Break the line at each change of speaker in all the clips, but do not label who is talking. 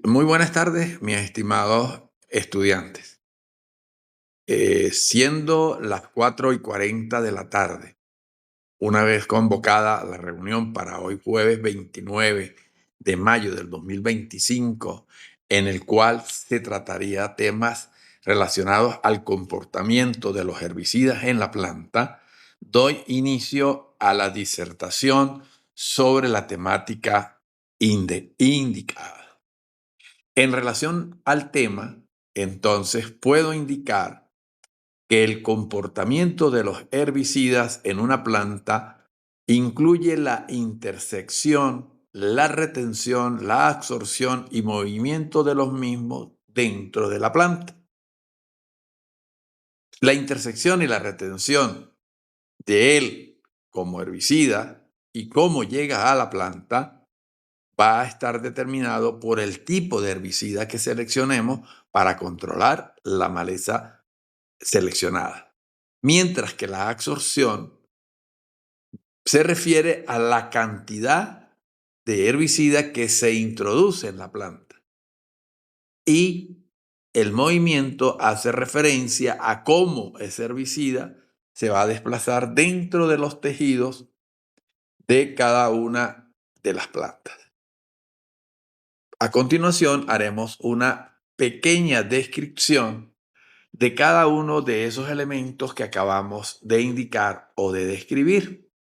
Muy buenas tardes, mis estimados estudiantes. Siendo las 4:40 de la tarde, una vez convocada la reunión para hoy jueves 29 de mayo del 2025, en el cual se trataría temas relacionados al comportamiento de los herbicidas en la planta, doy inicio a la disertación sobre la temática indicada. En relación al tema, entonces puedo indicar que el comportamiento de los herbicidas en una planta incluye la intersección, la retención, la absorción y movimiento de los mismos dentro de la planta. La intersección y la retención de él como herbicida y cómo llega a la planta va a estar determinado por el tipo de herbicida que seleccionemos para controlar la maleza seleccionada. Mientras que la absorción se refiere a la cantidad de herbicida que se introduce en la planta. Y el movimiento hace referencia a cómo ese herbicida se va a desplazar dentro de los tejidos de cada una de las plantas. A continuación, haremos una pequeña descripción de cada uno de esos elementos que acabamos de indicar o de describir.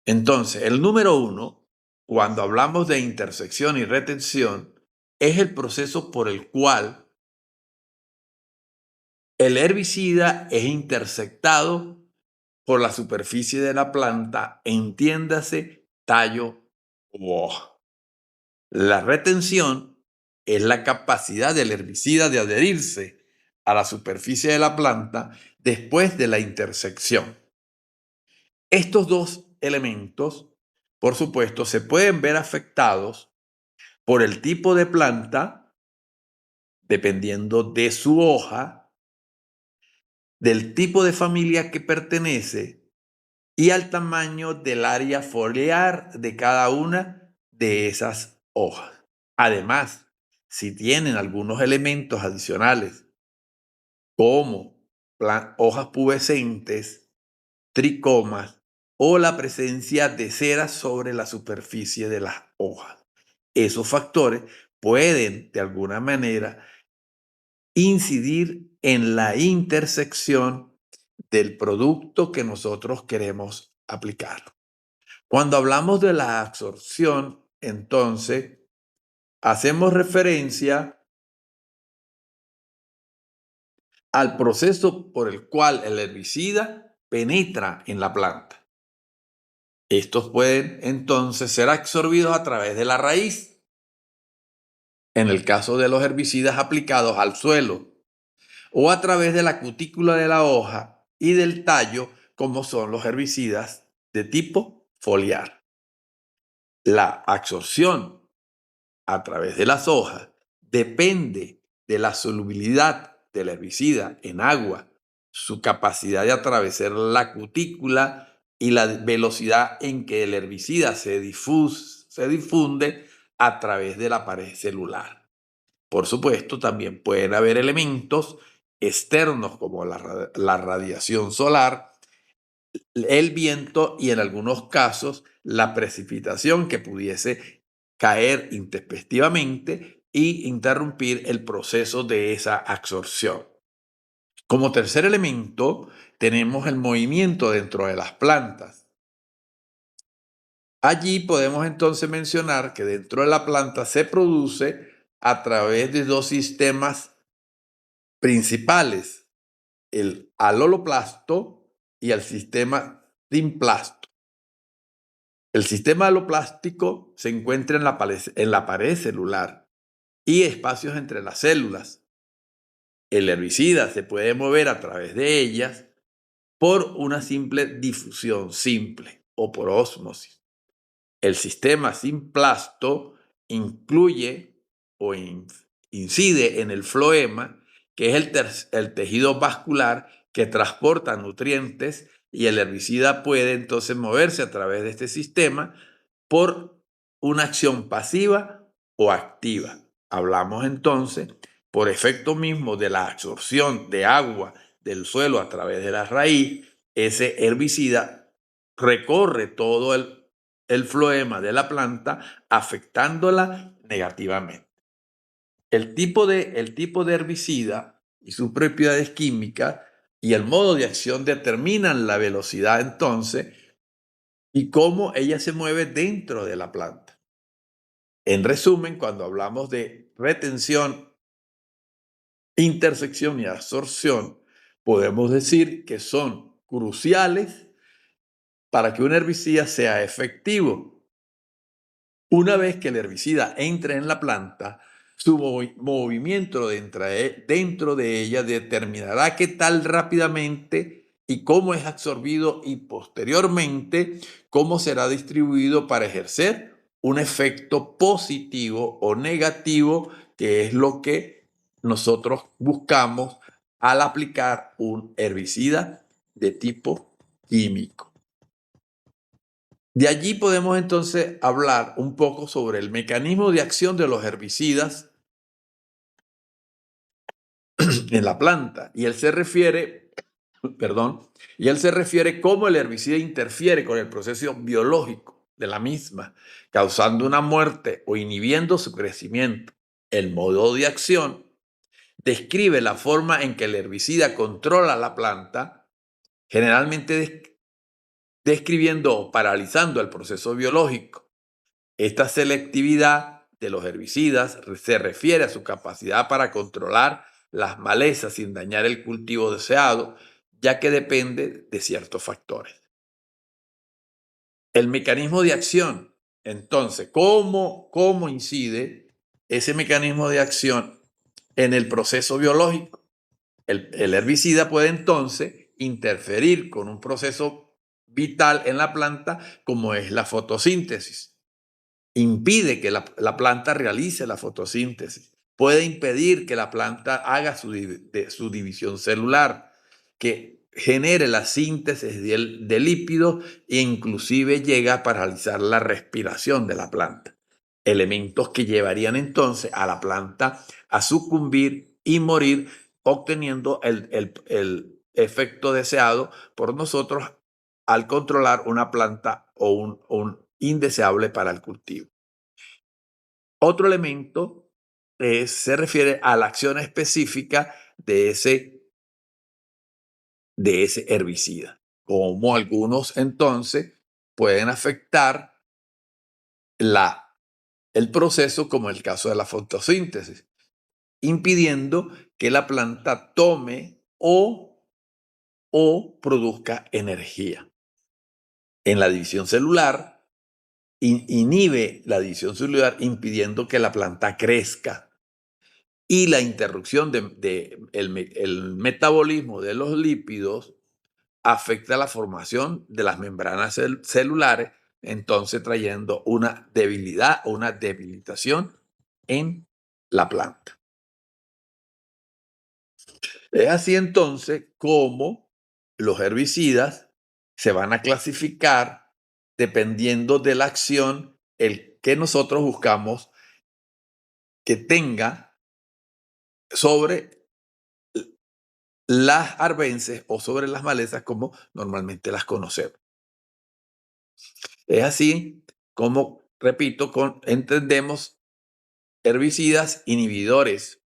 Entonces, el número uno, cuando hablamos de intersección y retención, es el proceso por el cual el herbicida es intersectado por la superficie de la planta, entiéndase tallo u hoja. La retención es la capacidad del herbicida de adherirse a la superficie de la planta después de la intersección. Estos dos elementos, por supuesto, se pueden ver afectados por el tipo de planta, dependiendo de su hoja, del tipo de familia que pertenece y al tamaño del área foliar de cada una de esas hojas. Además, si tienen algunos elementos adicionales como hojas pubescentes, tricomas o la presencia de cera sobre la superficie de las hojas. Esos factores pueden de alguna manera incidir en la intersección del producto que nosotros queremos aplicar. Cuando hablamos de la absorción, entonces, hacemos referencia al proceso por el cual el herbicida penetra en la planta. Estos pueden entonces ser absorbidos a través de la raíz, en el caso de los herbicidas aplicados al suelo, o a través de la cutícula de la hoja y del tallo, como son los herbicidas de tipo foliar. La absorción a través de las hojas depende de la solubilidad del herbicida en agua, su capacidad de atravesar la cutícula y la velocidad en que el herbicida se difunde a través de la pared celular. Por supuesto, también pueden haber elementos externos como la radiación solar, el viento y en algunos casos la precipitación que pudiese caer intempestivamente y interrumpir el proceso de esa absorción. Como tercer elemento, tenemos el movimiento dentro de las plantas. Allí podemos entonces mencionar que dentro de la planta se produce a través de dos sistemas principales, el aloloplasto y el sistema simplasto. El sistema aloplástico se encuentra en la pared celular y espacios entre las células. El herbicida se puede mover a través de ellas por una simple difusión simple o por ósmosis. El sistema simplasto incluye o incide en el floema, que es el tejido vascular que transporta nutrientes, y el herbicida puede entonces moverse a través de este sistema por una acción pasiva o activa. Hablamos entonces, por efecto mismo de la absorción de agua del suelo a través de la raíz, ese herbicida recorre todo el floema de la planta, afectándola negativamente. El tipo de herbicida y sus propiedades químicas y el modo de acción determinan la velocidad entonces y cómo ella se mueve dentro de la planta. En resumen, cuando hablamos de retención, intersección y absorción, podemos decir que son cruciales para que un herbicida sea efectivo. Una vez que el herbicida entre en la planta, su movimiento dentro de ella determinará qué tal rápidamente y cómo es absorbido y posteriormente cómo será distribuido para ejercer un efecto positivo o negativo, que es lo que nosotros buscamos al aplicar un herbicida de tipo químico. De allí podemos entonces hablar un poco sobre el mecanismo de acción de los herbicidas en la planta. Y él se refiere, perdón, y él se refiere cómo el herbicida interfiere con el proceso biológico de la misma, causando una muerte o inhibiendo su crecimiento. El modo de acción describe la forma en que el herbicida controla la planta, generalmente describiendo o paralizando el proceso biológico. Esta selectividad de los herbicidas se refiere a su capacidad para controlar las malezas sin dañar el cultivo deseado, ya que depende de ciertos factores. El mecanismo de acción, entonces, ¿cómo incide ese mecanismo de acción en el proceso biológico? El herbicida puede entonces interferir con un proceso vital en la planta como es la fotosíntesis. Impide que la planta realice la fotosíntesis. Puede impedir que la planta haga su división celular, que genere la síntesis de lípidos e inclusive llega a paralizar la respiración de la planta. Elementos que llevarían entonces a la planta a sucumbir y morir, obteniendo el efecto deseado por nosotros al controlar una planta o un indeseable para el cultivo. Otro elemento se refiere a la acción específica de ese herbicida, como algunos entonces pueden afectar el proceso, como el caso de la fotosíntesis, impidiendo que la planta tome o produzca energía. En la división celular, inhibe la división celular impidiendo que la planta crezca. Y la interrupción el metabolismo de los lípidos afecta la formación de las membranas celulares, entonces trayendo una debilidad o una debilitación en la planta. Es así entonces como los herbicidas se van a clasificar dependiendo de la acción el que nosotros buscamos que tenga sobre las arbences o sobre las malezas como normalmente las conocemos. Es así como, repito, entendemos herbicidas inhibidores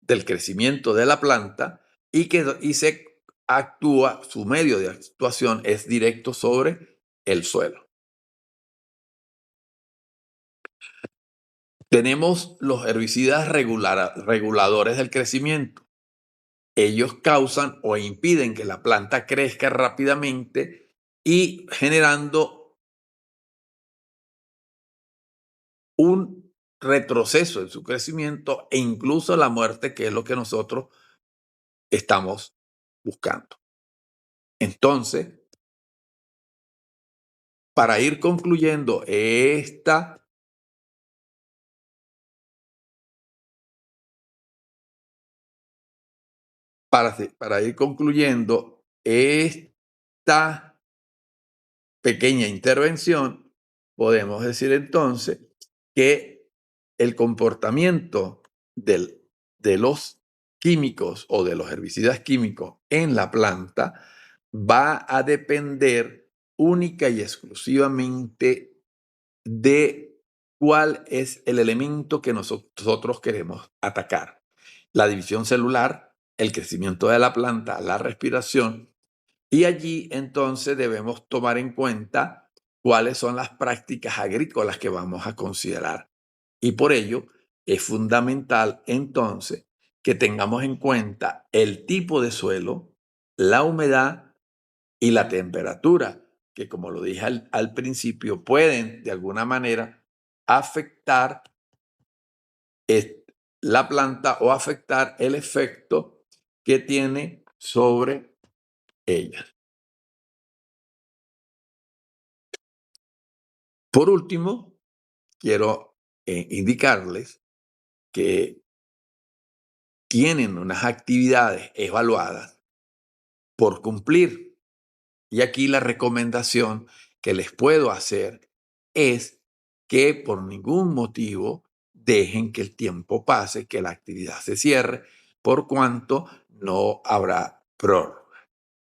del crecimiento de la planta y se actúa, su medio de actuación es directo sobre el suelo. Tenemos los herbicidas reguladores del crecimiento. Ellos causan o impiden que la planta crezca rápidamente y generando un retroceso en su crecimiento e incluso la muerte, que es lo que nosotros estamos buscando. Entonces, para ir concluyendo para ir concluyendo esta pequeña intervención, podemos decir entonces que el comportamiento de los químicos o de los herbicidas químicos en la planta va a depender única y exclusivamente de cuál es el elemento que nosotros queremos atacar. La división celular, el crecimiento de la planta, la respiración, y allí entonces debemos tomar en cuenta cuáles son las prácticas agrícolas que vamos a considerar. Y por ello es fundamental entonces que tengamos en cuenta el tipo de suelo, la humedad y la temperatura, que como lo dije al principio, pueden de alguna manera afectar la planta o afectar el efecto que tiene sobre ella. Por último, quiero indicarles que tienen unas actividades evaluadas por cumplir. Y aquí la recomendación que les puedo hacer es que por ningún motivo dejen que el tiempo pase, que la actividad se cierre, por cuanto no habrá prórroga.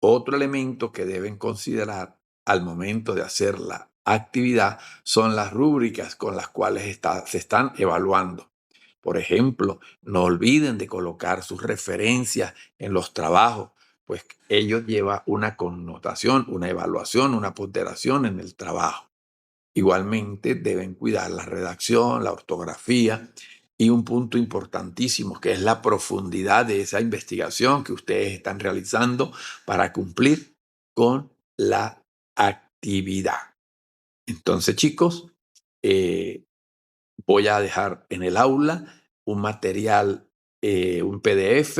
Otro elemento que deben considerar al momento de hacer la actividad son las rúbricas con las cuales se están evaluando. Por ejemplo, no olviden de colocar sus referencias en los trabajos, pues ello lleva una connotación, una evaluación, una ponderación en el trabajo. Igualmente deben cuidar la redacción, la ortografía y un punto importantísimo que es la profundidad de esa investigación que ustedes están realizando para cumplir con la actividad. Entonces, chicos, voy a dejar en el aula un material, un PDF,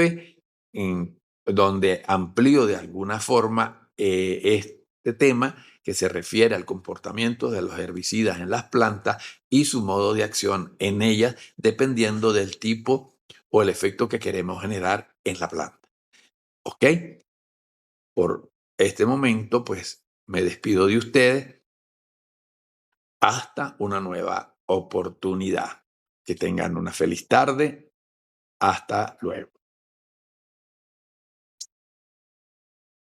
donde amplío de alguna forma este tema que se refiere al comportamiento de los herbicidas en las plantas y su modo de acción en ellas, dependiendo del tipo o el efecto que queremos generar en la planta. ¿Ok? Por este momento, pues me despido de ustedes hasta una nueva oportunidad. Que tengan una feliz tarde. Hasta luego.